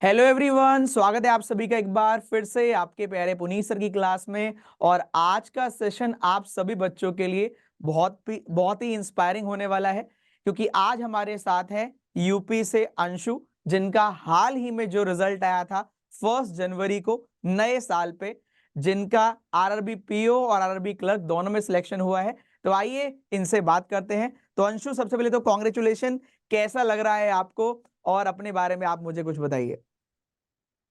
Hello everyone, स्वागत है आप सभी का एक बार फिर से आपके प्यारे पुनीत सर की क्लास में। और आज का सेशन आप सभी बच्चों के लिए बहुत ही इंस्पायरिंग होने वाला है, क्योंकि आज हमारे साथ है यूपी से अंशु, जिनका हाल ही में जो रिजल्ट आया था 1 जनवरी को नए साल पे, जिनका आरआरबी पीओ और आरआरबी क्लर्क दोनों में सिलेक्शन हुआ है। तो आइए इनसे बात करते हैं। तो अंशु, सबसे पहले तो कॉन्ग्रेचुलेशन, कैसा लग रहा है आपको और अपने बारे में आप मुझे कुछ बताइए।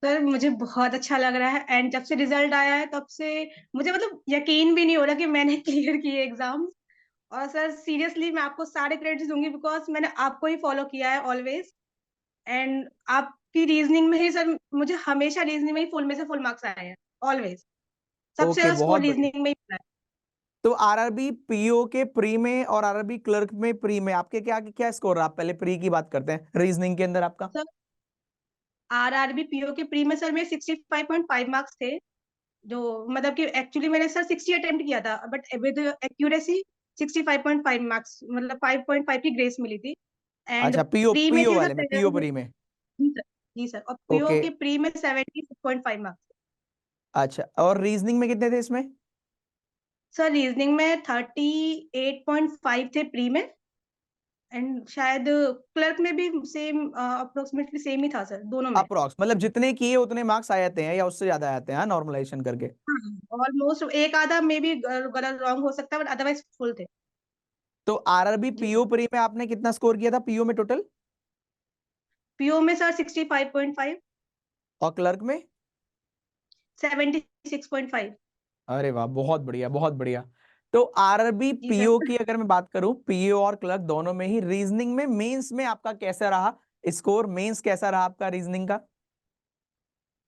सर मुझे बहुत अच्छा लग रहा है। एंड जब से रिजल्ट आया है तब से मुझे यकीन भी नहीं हो रहा कि मैंने क्लियर किए एग्जाम। और सर सीरियसली मैं आपको सारे क्रेडिट्स दूंगी बिकॉज मैंने आपको ही फॉलो किया है ऑलवेज। एंड आपकी रीजनिंग में ही सर मुझे हमेशा रीजनिंग में ही फुल में से फुल मार्क्स आए हैं ऑलवेज। सबसे ओके, ज्यादा स्कोर बहुत बढ़िया। रीजनिंग में ही मिला है। तो आरआरबी पीओ के प्री में और आरआरबी क्लर्क में प्री में आपके क्या क्या स्कोर रहा? आप पहले प्री की बात करते हैं, रीजनिंग के अंदर आपका। सर आरआरबी पीओ के प्री में सर में 65.5 मार्क्स थे। जो कि एक्चुअली मैंने सर 60 अटेम्प्ट किया था, बट विद एक्यूरेसी 65.5 मार्क्स, 5.5 की ग्रेस मिली थी। एंड अच्छा, पीओ प्री में पीओ थे वाले में, सर। पीओ प्री में। जी सर। जी सर, और पीओ ओके। के प्री में 76.5 मार्क्स। अच्छा, और रीजनिंग में कितने थे इसमें? सर रीजनिंग में 38.5 थे प्री में। एंड शायद क्लर्क में भी सेम, अप्रोक्सीमेटली सेम ही था सर दोनों में। अप्रोक्स मतलब जितने किए उतने मार्क्स आ जाते हैं या उससे ज्यादा आते हैं, नॉर्मलाइजेशन करके? ऑलमोस्ट एक आधा मे भी गलत रॉन्ग हो सकता है, बट अदरवाइज फुल थे। तो आरआरबी जी पीओ सर। प्री में आपने कितना स्कोर किया था पीओ में टोटल? पीओ में सर 65.5। और क्लर्क में? 76.5। अरे वाह, बहुत बढ़िया, बहुत बढ़िया। तो आरआरबी जी पीओ सर। की अगर मैं बात करूं, पीओ और क्लर्क दोनों में ही, रीजनिंग में मेंस में आपका कैसा रहा स्कोर? मेंस कैसा रहा आपका रीजनिंग का?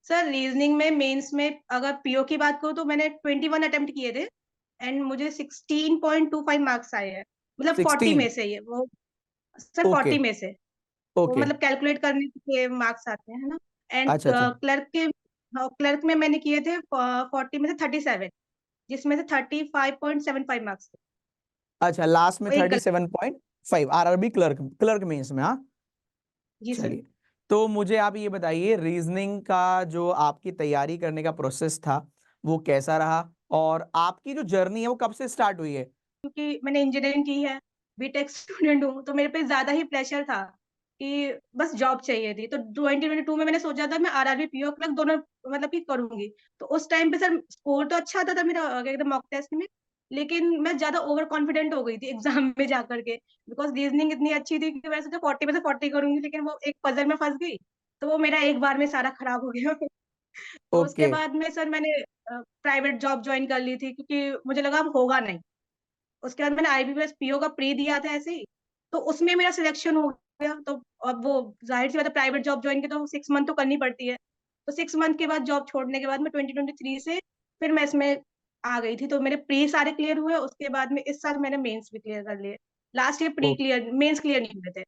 सर रीजनिंग में मेंस में अगर पीओ की बात करूँ तो मैंने 21 अटेम्प्ट किए थे। एंड मुझे 16.25 मार्क्स आए हैं। 40 16? में से ये वो सर ओके। 40 में से वो ओके। कैलकुलेट करने के मार्क्स आते हैं, है ना। एंड अच्छा अच्छा। क्लर्क में मैंने किए थे 40 में से 37, जिसमें से 35.75 मार्क्स थे। अच्छा, लास्ट में वो एक गलत। 37.5 आरआरबी क्लर्क क्लर्क मेंस में, हाँ। जी सर। चलिए, तो मुझे आप ये बताइए, रीजनिंग का जो आपकी तैयारी करने का प्रोसेस था वो कैसा रहा? और आपकी जो जर्नी है वो कब से स्टार्ट हुई है? क्योंकि मैंने इंजीनियरिंग की है, बीटेक स्टूडेंट हूँ, तो मेरे पे ज्यादा ही प्रेशर था कि बस जॉब चाहिए थी। तो 2022 में मैंने सोचा था मैं आरआरबी पीओ क्लर्क दोनों कि करूंगी। तो उस टाइम पे सर स्कोर तो अच्छा था मेरा एकदम मॉक टेस्ट में। लेकिन मैं ज्यादा ओवर कॉन्फिडेंट हो गई थी एग्जाम में जाकर के, बिकॉज रीजनिंग इतनी अच्छी थी कि मैं सोचा 40 में से 40 करूंगी, लेकिन वो एक पजल में फंस गई। तो वो मेरा एक बार में सारा खराब हो गया। तो उसके ओके। बाद में सर मैंने प्राइवेट जॉब ज्वाइन कर ली थी, क्योंकि मुझे लगा अब होगा नहीं। उसके बाद मैंने आईबीपीएस पीओ का प्री दिया था ऐसे ही। तो उसमें मेरा सिलेक्शन हो गया। तो अब वो जाहिर सी बात है, प्राइवेट जॉब ज्वाइन की तो 6 मंथ तो करनी पड़ती है। तो 6 मंथ के बाद जॉब छोड़ने के बाद में 2023 से फिर मैं इसमें आ गई थी। तो मेरे प्री सारे क्लियर हुए, उसके बाद में इस साल मैंने मेंस भी क्लियर कर लिए। Last year pre clear, mains clear नहीं हुए थे।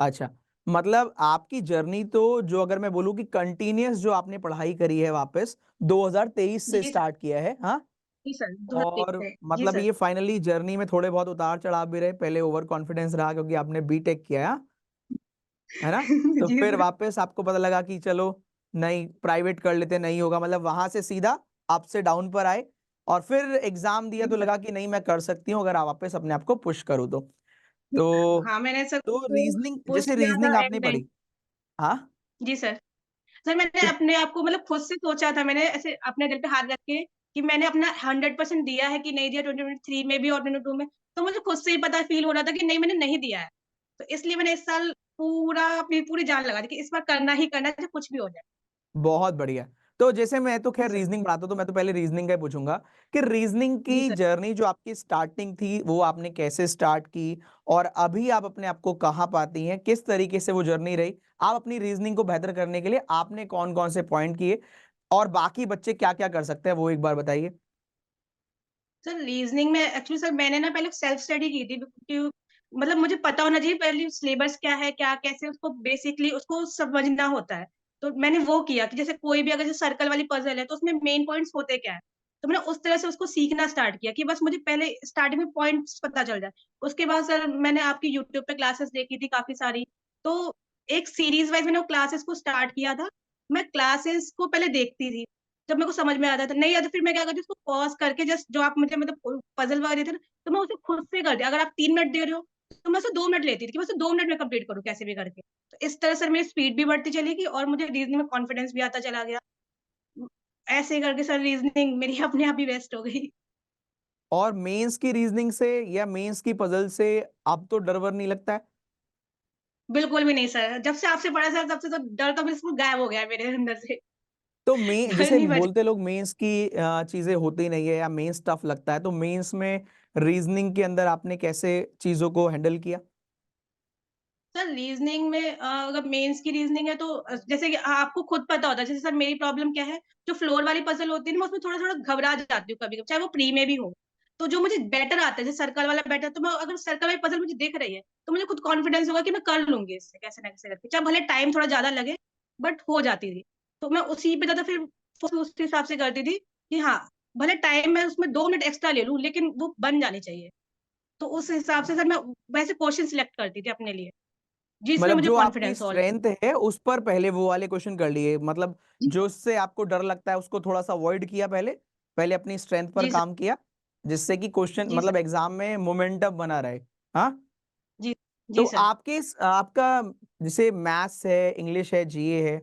अच्छा, मतलब आपकी जर्नी तो, जो अगर मैं बोलूं कि कंटिन्यूअस जो आपने पढ़ाई करी है वापस 2023 से जी सर। स्टार्ट किया है, हाँ। जी सर 2023 और से। जी मतलब सर। ये फाइनली जर्नी में थोड़े बहुत उतार चढ़ाव भी रहे, पहले ओवर कॉन्फिडेंस रहा क्योंकि आपने बीटेक किया है ना। तो जी फिर सर। वापस आपको पता लगा कि चलो नहीं, प्राइवेट कर लेते, नहीं होगा, मतलब वहां से सीधा अप से डाउन पर आए। और फिर एग्जाम दिया जी तो सर। लगा कि नहीं, मैं कर सकती हूँ अगर आप वापस अपने आप को पुश करूँ तो हाँ मैंने सर तो उसको रीजनिंग, पुश जैसे किया रीजनिंग था। आपने एंड पढ़ी, हाँ। जी सर। सर मैंने तो अपने आप को खुद से सोचा था, मैंने ऐसे अपने दिल पे हाथ रख के कि मैंने अपना 100% दिया है कि नहीं दिया, 2023 में भी और 2022 में। तो मुझे खुद से ही पता फील हो रहा था कि नहीं, मैंने नहीं दिया है। तो इसलिए मैंने इस साल पूरा अपनी पूरी जान लगा दी कि इस बार करना ही करना है, चाहे कुछ भी हो जाए। बहुत बढ़िया। तो जैसे मैं तो जी खैर सर। रीजनिंग पढ़ाता हूं, तो मैं तो पहले रीजनिंग का ही पूछूंगा कि रीजनिंग जी की सर। जर्नी जो आपकी स्टार्टिंग थी वो आपने कैसे स्टार्ट की, और अभी आप अपने आप को कहाँ पाती हैं, किस तरीके से वो जर्नी रही? आप अपनी रीजनिंग को बेहतर करने के लिए आपने कौन कौन से पॉइंट किए, और बाकी बच्चे क्या क्या कर सकते हैं, वो एक बार बताइए। सर रीजनिंग में एक्चुअली सर मैंने ना पहले सेल्फ स्टडी की थी, क्योंकि मुझे पता होना चाहिए पहले सिलेबस क्या है, क्या कैसे उसको बेसिकली उसको समझना होता है। तो मैंने वो किया कि जैसे कोई भी अगर जैसे सर्कल वाली पजल है तो उसमें मेन पॉइंट्स होते क्या है। तो मैंने उस तरह से उसको सीखना स्टार्ट किया कि बस मुझे पहले स्टार्टिंग में पॉइंट्स पता चल जाए। उसके बाद सर मैंने आपकी यूट्यूब पे क्लासेस देखी थी काफी सारी। तो एक सीरीज वाइज मैंने वो क्लासेस को स्टार्ट किया था। मैं क्लासेस को पहले देखती थी, जब मेरे को समझ में आता था, नहीं आता फिर मैं क्या करती उसको पॉज़ करके जस्ट जो आप मुझे मतलब पज़ल वगैरह देते थे ना, तो मैं उसे खुद से करती। अगर आप 3 मिनट दे रहे हो, तो मैं उसे 2 मिनट लेती थी कि मैं उसे 2 मिनट में कंप्लीट करूँ कैसे भी करके। तो इस तरह से मेरी स्पीड भी बढ़ती चली गई और मुझे रीज़निंग में कॉन्फिडेंस भी आता चला गया। उम, ऐसे ही करके सर रीज़निंग मेरी अपने आप ही बेस्ट हो गई। और मेंस की रीजनिंग से या मेंस की पजल से अब तो डर वर नहीं लगता है? बिल्कुल भी नहीं सर, जब से आपसे पढ़ा सर तब से तो डर तो बिल्कुल गायब हो गया है मेरे अंदर से। तो मेन डर जैसे नहीं बचा। बोलते लोग मेंस की चीजें होती नहीं है या मेंस टफ लगता है, तो मेंस में रीजनिंग के अंदर आपने कैसे चीजों को हैंडल किया? सर रीज़निंग में अगर मेंस की रीज़निंग है तो जैसे कि आपको खुद पता होता है, जैसे सर मेरी प्रॉब्लम क्या है, जो फ्लोर वाली पज़ल होती है ना, मैं उसमें थोड़ा-थोड़ा घबरा जाती हूँ कभी-कभी, चाहे वो प्री में भी हो। तो जो मुझे बेटर आता है, जैसे सर्कल वाला बेटर तो मैं अगर सर्कल वाली पज़ल मुझे दिख रही है, तो मुझे खुद कॉन्फिडेंस होगा कि मैं कर लूँगी इससे कैसे ना कैसे करके, चाहे भले टाइम थोड़ा ज़्यादा लगे, बट हो जाती थी। तो मैं उसी पे ज़्यादा फिर उस हिसाब से करती थी कि हाँ, भले टाइम मैं उसमें 2 मिनट एक्स्ट्रा ले लूँ, लेकिन वो बन जानी चाहिए। तो उस हिसाब से सर मैं वैसे क्वेश्चन सिलेक्ट करती थी अपने लिए। जिसमें मतलब मुझे जो आपकी कॉन्फिडेंस हो। स्ट्रेंथ है उस पर पहले वो वाले क्वेश्चन कर लिए, मतलब जी, जो उससे आपको डर लगता है उसको थोड़ा सा अवॉइड किया, पहले पहले अपनी स्ट्रेंथ पर जी सर, काम किया, जिससे कि क्वेश्चन जी सर, मतलब एग्जाम में मोमेंटम बना रहे। हाँ, जी, तो जी सर। आपका जैसे मैथ्स है, इंग्लिश है, जीए है,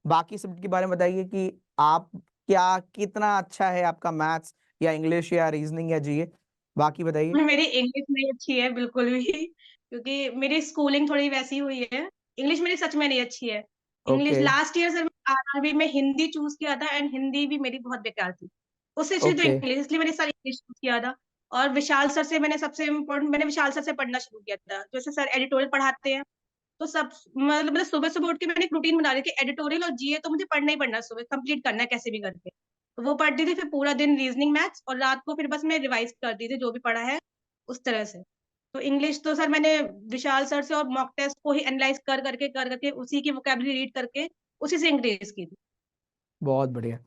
बाकी सब्जेक्ट के बारे में बताइए कि आप क्या कितना अच्छा है आपका मैथ्स या इंग्लिश या रीजनिंग या जीए, बाकी बताइए। मेरी इंग्लिश नहीं अच्छी है बिल्कुल भी क्योंकि मेरी स्कूलिंग थोड़ी वैसी हुई है। इंग्लिश मेरी सच में नहीं अच्छी है। English okay, last year sir मैंने आरआरबी में हिंदी चूज़ किया था एंड हिंदी भी मेरी बहुत बेकार थी। उससे अच्छी तो ओके, इंग्लिश इसलिए मैंने सर इंग्लिश चूज़ किया था और विशाल सर से मैंने सबसे इम्पोर्टेंट मैंने विशाल सर से पढ़ना शुरू किया था। जैसे सर एडिटोरियल पढ़ाते हैं तो सब मतलब सुबह-सुबह उठ के मैंने एक रूटीन बना ली कि एडिटोरियल और जीए तो मुझे पढ़ना ही पढ़ना है सुबह, कंप्लीट करना है कैसे भी करके। तो वो पढ़ती थी फिर पूरा दिन रीज़निंग, मैथ्स और रात को फिर बस मैं रिवाइज़ करती थी जो भी पढ़ा है, उस तरह से। तो इंग्लिश तो सर मैंने विशाल सर से और मॉक टेस्ट को ही एनालाइज़ कर करके उसी की वोकैब्युलरी रीड करके उसी से इंक्रीज़ की थी। बहुत बढ़िया।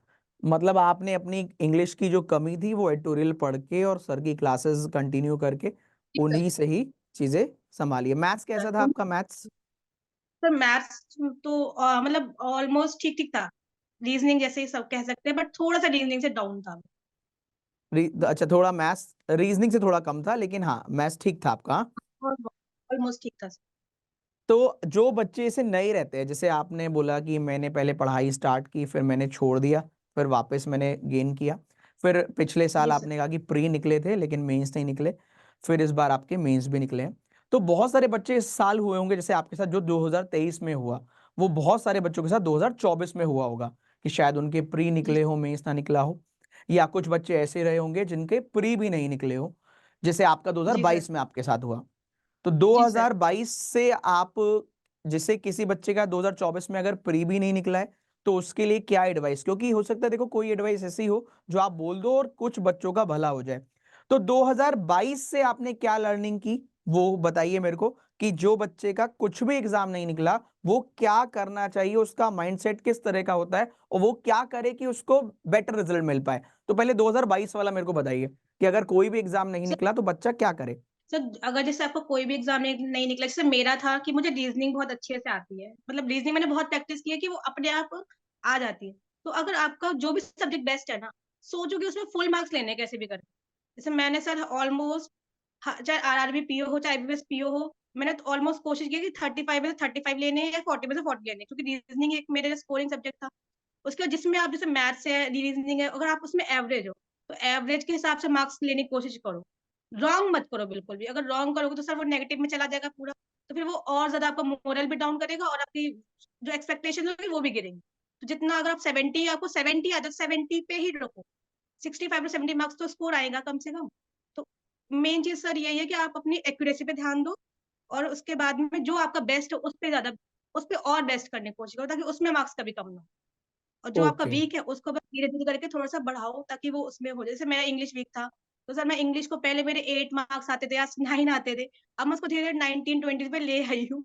मतलब आपने अपनी इंग्लिश की जो कमी थी वो एडिटोरियल पढ़ के और सर की क्लासेस कंटिन्यू करके जी सर। उन्हीं से ही चीजें संभाली है। मैथ्स कैसा था आपका मैथ्स? सर मैथ्स तो मतलब ऑलमोस्ट ठीक-ठीक था। रीज़निंग जैसे ही सब कह सकते हैं बट थोड़ा-सा रीज़निंग से डाउन था। अच्छा, थोड़ा मैथ्स रीजनिंग से थोड़ा कम था, लेकिन हाँ मैथ्स ठीक था आपका, हाँ? ऑलमोस्ट ठीक था। तो जो बच्चे ऐसे नए रहते हैं, जैसे आपने बोला कि मैंने पहले पढ़ाई स्टार्ट की, फिर मैंने छोड़ दिया, फिर वापस मैंने गेन किया, फिर पिछले साल जी सर। आपने कहा कि प्री निकले थे लेकिन मेंस नहीं निकले, फिर इस बार आपके मेंस भी निकले हैं। तो बहुत सारे बच्चे इस साल हुए होंगे, जैसे आपके साथ जो 2023 में हुआ, वो बहुत सारे बच्चों के साथ 2024 में हुआ होगा कि शायद उनके प्री जी, निकले हो, मेंस ना निकला हो, या कुछ बच्चे ऐसे रहे होंगे जिनके प्री भी नहीं निकले हो, जैसे आपका जी सर। 2022 में आपके साथ हुआ। तो जी सर। 2022 से आप, जैसे किसी बच्चे का 2024 में अगर प्री भी नहीं निकला है, तो उसके लिए क्या एडवाइस, क्योंकि हो सकता है देखो कोई एडवाइस ऐसी हो जो आप बोल दो और कुछ बच्चों का भला हो जाए। तो 2022 से आपने क्या लर्निंग की वो बताइए मेरे को, कि जो बच्चे का कुछ भी एग्जाम नहीं निकला वो क्या करना चाहिए, उसका माइंडसेट किस तरह का होता है और वो क्या करे कि उसको बेटर रिजल्ट मिल पाए। तो पहले 2022 वाला मेरे को बताइए कि अगर कोई भी एग्जाम नहीं सर निकला तो बच्चा क्या करे। सर अगर जैसे आपका कोई भी एग्ज़ाम नहीं निकला, जैसे मेरा था कि मुझे रीज़निंग बहुत अच्छे से आती है। मतलब रीज़निंग मैंने बहुत प्रैक्टिस की है कि वो अपने आप आ जाती है। तो अगर आपका जो भी सब्जेक्ट बेस्ट है ना, सोचो कि उसमें फुल मार्क्स लेने हैं कैसे भी करके। जैसे मैंने सर ऑलमोस्ट चाहे आरआरबी पीओ हो, चाहे आईबीपीएस पीओ हो, मैंने तो ऑलमोस्ट कोशिश की है कि 35 में से 35 लेने हैं या 40 में से 40 लेने हैं, क्योंकि रीज़निंग एक मेरे स्कोरिंग सब्जेक्ट था। उसके बाद जिसमें आप जैसे मैथ्स है, रीज़निंग है, अगर आप उसमें एवरेज हो, तो एवरेज के हिसाब से मार्क्स लेने की कोशिश करो। रॉन्ग मत करो बिल्कुल भी, अगर रॉन्ग करोगे तो सर वो नेगेटिव में चला जाएगा पूरा, तो फिर वो और ज़्यादा आपका मोरल भी डाउन करेगा और आपकी जो एक्सपेक्टेशंस होगी वो भी गिरेंगी। तो जितना अगर आप 70 आपको 70 आता है, 70 पे ही रखो। 65 टू 70 मार्क्स तो स्कोर आएगा कम से कम। तो मेन चीज़ सर यही है कि आप अपनी एक्यूरेसी पे ध्यान दो और उसके बाद में जो आपका बेस्ट है उस पे और बेस्ट करने की कोशिश करो ताकि उसमें मार्क्स कभी कम ना हो। और जो आपका ओके, वीक है उसको बस धीरे-धीरे करके थोड़ा-सा बढ़ाओ ताकि वो उसमें हो जाए। जैसे मेरा इंग्लिश वीक था, तो सर मैं इंग्लिश को पहले मेरे 8 मार्क्स आते थे या 9 आते थे। अब मैं उसको धीरे-धीरे 19-20 पे ले आई हूँ।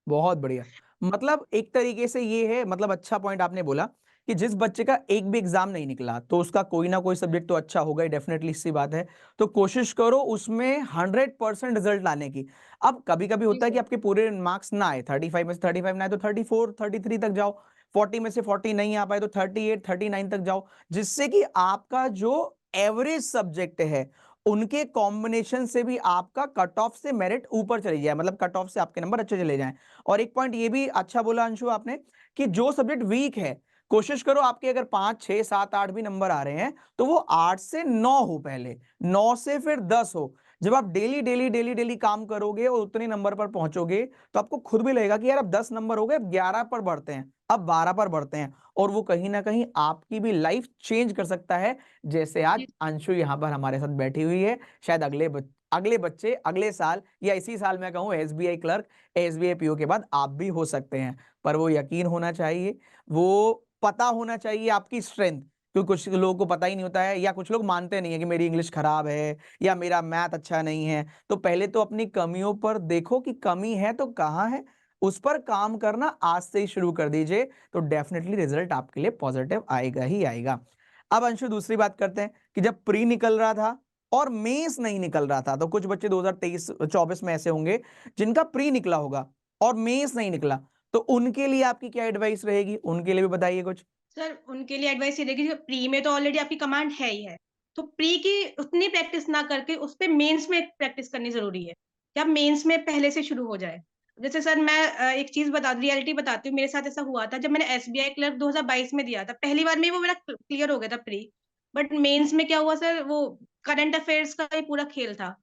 बहुत बढ़िया। मतलब एक तरीके से ये है, मतलब अच्छा पॉइंट आपने बोला कि जिस बच्चे का एक भी एग्जाम नहीं निकला तो उसका कोई ना कोई सब्जेक्ट तो अच्छा होगा ही, डेफिनेटली सी बात है। तो कोशिश करो उसमें 100% रिजल्ट लाने की। अब कभी कभी जी होता है कि सर। आपके पूरे मार्क्स ना आए, 35 में से 35 ना आए तो 34 33 तक जाओ, 40 में से 40 नहीं आ पाए तो 38 39 तक जाओ, जिससे कि आपका जो एवरेज सब्जेक्ट है उनके कॉम्बिनेशन से भी आपका कट ऑफ से मेरिट ऊपर चली जाए, मतलब कट ऑफ से आपके नंबर अच्छे चले जाएं। और एक पॉइंट ये भी अच्छा बोला अंशु आपने कि जो सब्जेक्ट वीक है कोशिश करो आपके अगर 5 6 7 8 भी नंबर आ रहे हैं तो वो 8 से 9 हो, पहले 9 से फिर 10 हो। जब आप डेली डेली डेली डेली काम करोगे और उतने नंबर पर पहुंचोगे तो आपको खुद भी लगेगा कि यार अब 10 नंबर हो गए, अब 11 पर बढ़ते हैं, अब 12 पर बढ़ते हैं, और वो कहीं ना कहीं आपकी भी लाइफ चेंज कर सकता है। जैसे आज जी अंशु यहाँ पर हमारे साथ बैठी हुई है, शायद अगले बच्चे अगले साल या इसी साल मैं कहूँ एसबीआई क्लर्क, एसबीआई पीओ के बाद आप भी हो सकते हैं। पर वो यकीन होना चाहिए, वो पता होना चाहिए आपकी स्ट्रेंथ, क्योंकि कुछ लोगों को पता ही नहीं होता है या कुछ लोग मानते नहीं है कि मेरी इंग्लिश खराब है या मेरा मैथ अच्छा नहीं है। तो पहले तो अपनी कमियों पर देखो कि कमी है तो कहाँ है, उस पर काम करना आज से ही शुरू कर दीजिए, तो डेफिनेटली रिजल्ट आपके लिए पॉजिटिव आएगा ही आएगा। अब अंशु दूसरी बात करते हैं कि जब प्री निकल रहा था और मेंस नहीं निकल रहा था, तो कुछ बच्चे 2023-24 में ऐसे होंगे जिनका प्री निकला होगा और मेंस नहीं निकला, तो उनके लिए आपकी क्या एडवाइस रहेगी, उनके लिए भी बताइए कुछ। सर, उनके लिए एडवाइस ये रहेगी कि प्री में तो ऑलरेडी आपकी कमांड है ही है, तो प्री की उतनी प्रैक्टिस ना करके उस पे मेंस में प्रैक्टिस करनी ज़रूरी है, कि आप मेंस में पहले से शुरू हो जाए। जैसे सर मैं एक चीज़ रियलिटी बताती हूँ, मेरे साथ ऐसा हुआ था जब मैंने एसबीआई क्लर्क 2022 में दिया था, पहली बार में ही वो मेरा क्लियर हो गया था प्री, बट मेंस में क्या हुआ सर, वो करंट अफेयर्स का ही पूरा खेल था।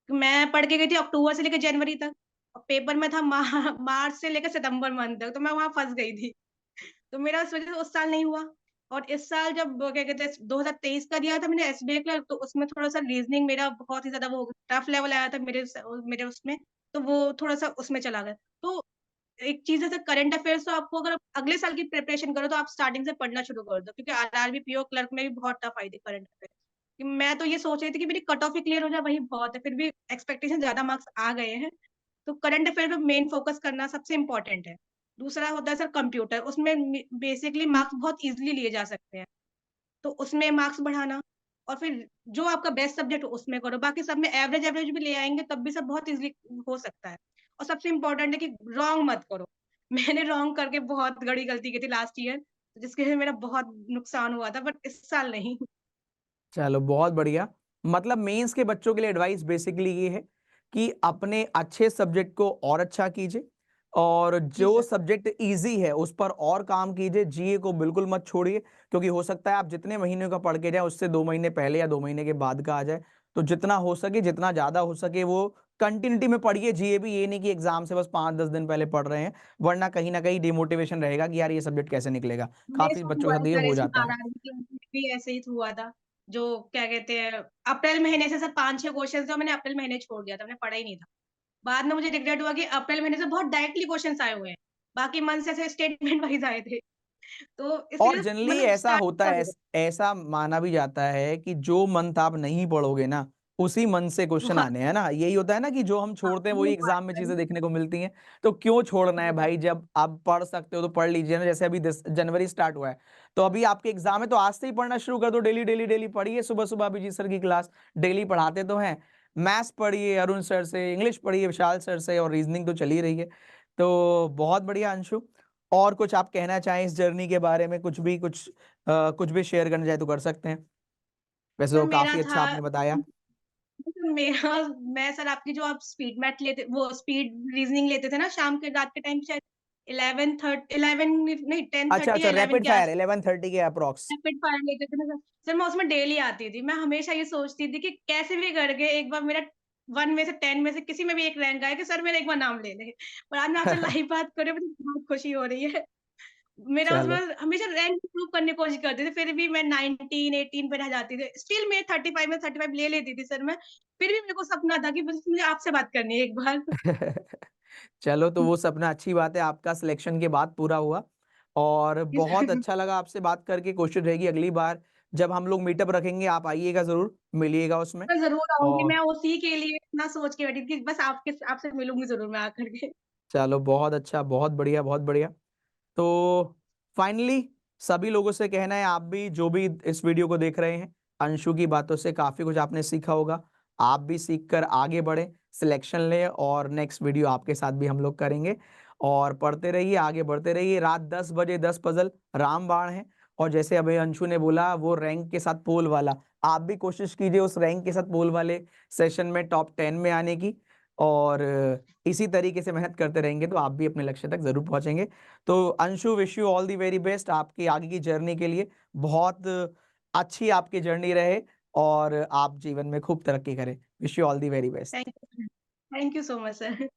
मैं पढ़ के गई थी अक्टूबर से लेकर जनवरी तक, और पेपर में था मार्च से लेकर सितंबर मंथ तक, तो मैं वहाँ फँस गई थी। तो मेरा उस वज़ह से उस साल नहीं हुआ, और इस साल जब क्या कहते हैं 2023 का दिया था मैंने एसबीआई क्लर्क, तो उसमें थोड़ा-सा रीज़निंग मेरा बहुत ही ज़्यादा वो टफ लेवल आया था मेरे उसमें, तो वो थोड़ा-सा उसमें चला गया। तो एक चीज़ है सर, करंट अफेयर्स तो आपको अगर आप अगले साल की प्रिपरेशन करो तो आप स्टार्टिंग से पढ़ना शुरू कर दो, क्योंकि आरआरबी, पीओ क्लर्क में भी बहुत टफ आई थी करंट अफेयर्स। कि मैं तो ये सोच रही थी कि मेरी कट ऑफ ही क्लियर हो जाए वही बहुत है, फिर भी एक्सपेक्टेशन ज़्यादा मार्क्स आ गए हैं। तो करंट अफेयर पे मेन फोकस करना सबसे इम्पोर्टेंट है। दूसरा होता है सर कंप्यूटर, उसमें बेसिकली मार्क्स बहुत ईज़िली लिए जा सकते हैं। तो उसमें मार्क्स बढ़ाना, और फिर जो आपका बेस्ट सब्जेक्ट हो उसमें करो, बाकी सब में एवरेज भी ले आएँगे तब भी सब बहुत ईज़िली हो सकता है। और सबसे इम्पोर्टेंट है कि रॉन्ग मत करो। मैंने रॉन्ग करके बहुत बड़ी गलती की थी लास्ट ईयर, जिसकी वजह से मेरा बहुत नुकसान हुआ था, बट इस साल नहीं। चलो बहुत बढ़िया। मतलब मेंस के बच्चों के लिए एडवाइस बेसिकली ये है कि अपने अच्छे सब्जेक्ट को और अच्छा कीजिए, और जी जो सर। सब्जेक्ट इजी है उस पर और काम कीजिए, जीए को बिल्कुल मत छोड़िए, क्योंकि हो सकता है आप जितने महीने का पढ़ के जाए उससे 2 महीने पहले या 2 महीने के बाद का आ जाए। तो जितना हो सके, जितना ज्यादा हो सके वो कंटिन्यूटी में पढ़िए जीए भी, ये नहीं कि एग्जाम से बस 5-10 दिन पहले पढ़ रहे हैं, वरना कहीं ना कहीं डिमोटिवेशन रहेगा कि यार ये सब्जेक्ट कैसे निकलेगा। मेरे काफी साथ बच्चों हुआ के था साथ ये सर, हो इसमें जाता है। आरआरबी में भी ऐसे ही हुआ था। जो क्या कहते हैं, अप्रैल महीने से सर 5-6 क्वेश्चन थे, मैंने अप्रैल महीने छोड़ दिया था, मैंने पढ़ा ही नहीं था। बाद में मुझे रिग्रेट हुआ कि अप्रैल महीने से बहुत डायरेक्टली क्वेश्चन्स आए हुए हैं। बाकी मंथ से ऐसे स्टेटमेंट वाइज़ आए थे। तो और इसलिए जनरली मतलब ऐसा स्टार्ट होता कर है, दो। ऐसा माना भी जाता है कि जो मंथ आप नहीं पढ़ोगे ना उसी मंथ से क्वेश्चन हाँ, आने हैं ना, यही होता है ना कि जो हम हाँ, छोड़ते हैं वो वही बात एग्जाम में है। चीजें देखने को मिलती हैं। तो क्यों छोड़ना है जी सर। भाई, जब आप पढ़ सकते हो तो पढ़ लीजिए ना। जैसे अभी जनवरी स्टार्ट हुआ है तो अभी आपके एग्जाम है, तो आज से ही पढ़ना शुरू कर दो, डेली डेली डेली पढ़िए, सुबह सुबह अभिजीत सर की क्लास डेली पढ़ाते तो हैं। मैथ्स पढ़िए अरुण सर से, इंग्लिश पढ़िए विशाल सर से, और रीजनिंग तो चल ही रही है। तो बहुत बढ़िया अंशु। और कुछ आप कहना चाहें इस जर्नी के बारे में, कुछ भी शेयर करना चाहे तो कर सकते हैं, वैसे सर तो मेरा काफी अच्छा था, आपने बताया। मेरा मैं सर आपकी जो आप स्पीड मैथ लेते, वो स्पीड रीजनिंग लेते थे ना शाम के, रात के टाइम शायद 11 नहीं अच्छा 10:30 या अच्छा, 11 रैपिड के फायर आस 11:30 के अप्रोक्स। रैपिड फायर लेते थे ना सर। सर मैं उसमें डेली आती थी। मैं हमेशा ये सोचती थी कि कैसे भी करके एक बार मेरा 1 में से 10 में से किसी में भी एक रैंक आए कि सर मेरा एक बार नाम ले लें। और आज मैं आपसे लाइव बात कर रही हूँ, मुझे बहुत खुशी हो रही है। मेरा उसमें चलो हमेशा रैंक इम्प्रूव करने की कोशिश करती थी, फिर भी मैं 19 18 पे रह जाती थी। स्टिल मैं 35 में 35 ले लेती थी सर मैं। फिर भी मेरे को सपना था कि बस मुझे आपसे बात करनी है एक बार। चलो, तो वो सपना अच्छी बात है आपका सिलेक्शन के बाद पूरा हुआ, और जी बहुत सर। अच्छा लगा आपसे बात करके। कोशिश रहेगी अगली बार जब हम लोग मीटअप रखेंगे आप आइएगा, जरूर मिलिएगा उसमें। मैं ज़रूर आऊँगी, और मैं उसी के लिए इतना सोच के बैठी थी कि बस आपसे मिलूँगी ज़रूर मैं आकर के। चलो बहुत अच्छा, बहुत बढ़िया बहुत बढ़िया। तो फाइनली सभी लोगों से कहना है, आप भी जो भी इस वीडियो को देख रहे हैं, अंशु की बातों से काफी कुछ आपने सीखा होगा। आप भी सीख कर आगे बढ़े, सिलेक्शन ले, और नेक्स्ट वीडियो आपके साथ भी हम लोग करेंगे। और पढ़ते रहिए, आगे बढ़ते रहिए। रात 10 बजे 10 पजल रामबाण है, और जैसे अभी अंशु ने बोला वो रैंक के साथ पोल वाला, आप भी कोशिश कीजिए उस रैंक के साथ पोल वाले सेशन में टॉप 10 में आने की, और इसी तरीके से मेहनत करते रहेंगे तो आप भी अपने लक्ष्य तक जरूर पहुंचेंगे। तो Anshu, wish you all the very best आपकी आगे की जर्नी के लिए। बहुत अच्छी आपकी जर्नी रहे और आप जीवन में खूब तरक्की करें। Wish you all the very best. Thank you so much sir.